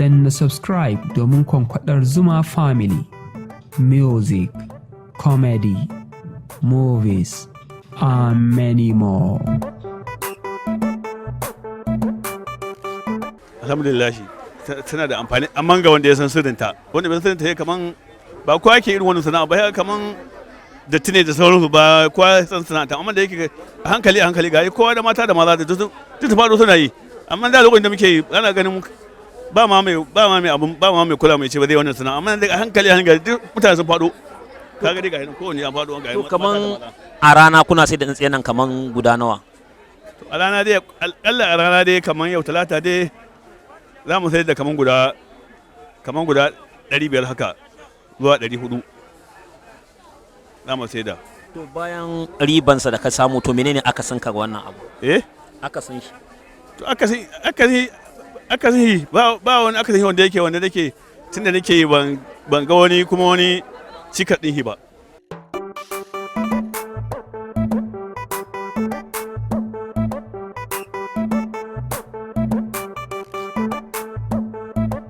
danna subscribe domin kwankwadar Zuma Family. Music, comedy, movies, and many more. Alhamdulillah tana da amfani amma ga wanda ya san sirrinta, wanda bai san sirrinta ya kaman ba kowa ke irin wannan sana'a ba, ya kaman da tune da sauransu ba kowa san sana'ata, amma da yake a hankali ga kowa da mata da maza da duk faɗo suna yi, amma da lokacin da muke yi ana ganin ba ma mai kula mai ce ba zai wannan sana'a, amma da a hankali duk mutane sun faɗo, kaga dai ga hinan kowanne ya faɗo ga hinan. Kaman a rana kuna sai da tsintsiyan nan kaman guda nawa? A rana dai akalla a rana dai kaman yau talata dai za mu sai da kaman guda 500 haka zuwa 400 za mu sai da. To bayan ribansa da ka samu to menene aka san ka ga wannan abu? Aka san shi. To aka san ba wani aka san wanda yake tunda nake ban ga wani kuma wani cikar ɗin ba.